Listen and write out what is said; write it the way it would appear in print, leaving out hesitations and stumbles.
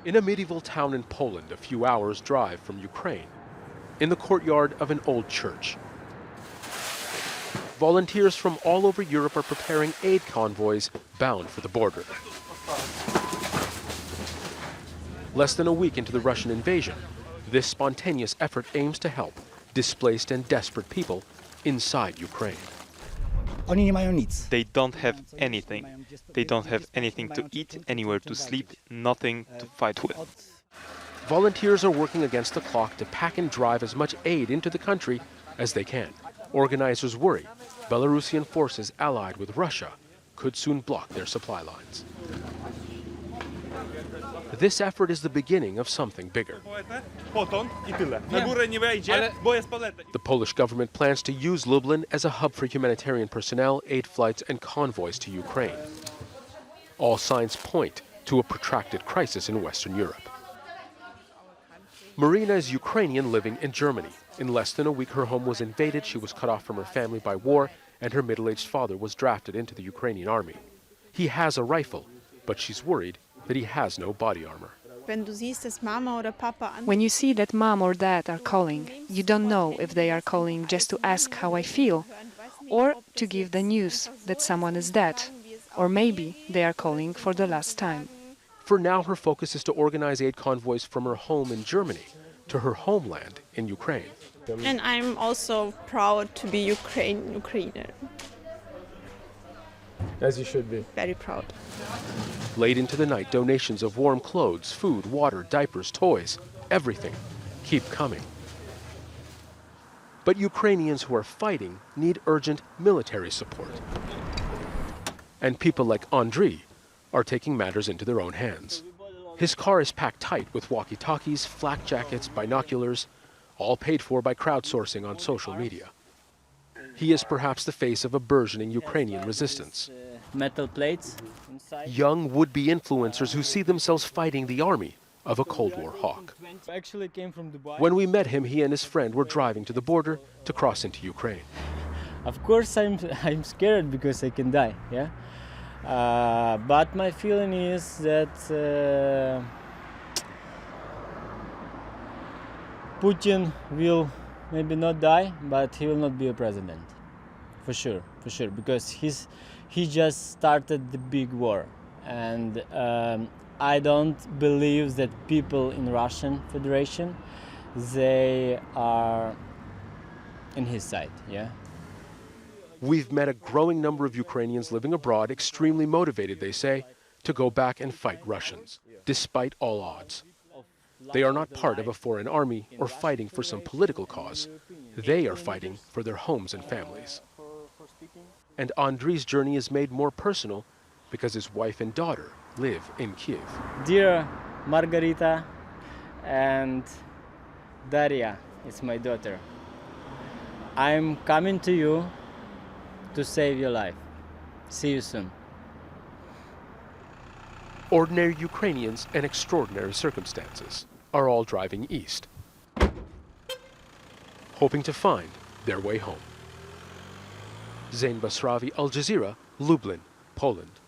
In a medieval town in Poland, a few hours' drive from Ukraine, in the courtyard of an old church, volunteers from all over Europe are preparing aid convoys bound for the border. Less than a week into the Russian invasion, this spontaneous effort aims to help displaced and desperate people inside Ukraine. They don't have anything. They don't have anything to eat, anywhere to sleep, nothing to fight with. Volunteers are working against the clock to pack and drive as much aid into the country as they can. Organizers worry Belarusian forces allied with Russia could soon block their supply lines. This effort is the beginning of something bigger. The Polish government plans to use Lublin as a hub for humanitarian personnel, aid flights, and convoys to Ukraine. All signs point to a protracted crisis in Western Europe. Marina is Ukrainian living in Germany. In less than a week, her home was invaded, she was cut off from her family by war, and her middle-aged father was drafted into the Ukrainian army. He has a rifle, but she's worried that he has no body armor. When you see that mom or dad are calling, you don't know if they are calling just to ask how I feel, or to give the news that someone is dead, or maybe they are calling for the last time. For now, her focus is to organize aid convoys from her home in Germany to her homeland in Ukraine. And I'm also proud to be Ukrainian. As you should be. Very proud. Late into the night, donations of warm clothes, food, water, diapers, toys, everything keep coming. But Ukrainians who are fighting need urgent military support. And people like ANDRII are taking matters into their own hands. His car is packed tight with walkie-talkies, flak jackets, binoculars, all paid for by crowdsourcing on social media. He is perhaps the face of a burgeoning Ukrainian resistance. Metal plates. Young would-be influencers who see themselves fighting the army of a Cold War hawk. When we met him, he and his friend were driving to the border to cross into Ukraine. Of course, I'm scared because I can die. Yeah. But my feeling is that Putin will maybe not die, but he will not be a president, for sure, because he just started the big war, and I don't believe that people in Russian Federation, they are in his side. Yeah. We've met a growing number of Ukrainians living abroad, extremely motivated, they say, to go back and fight Russians, despite all odds. They are not part of a foreign army or fighting for some political cause. They are fighting for their homes and families. And ANDRII's journey is made more personal because his wife and daughter live in Kiev. Dear Margarita and Daria, it's my daughter, I'm coming to you to save your life. See you soon. Ordinary Ukrainians and extraordinary circumstances are all driving east, hoping to find their way home. Zein, Basravi, Al Jazeera, Lublin, Poland.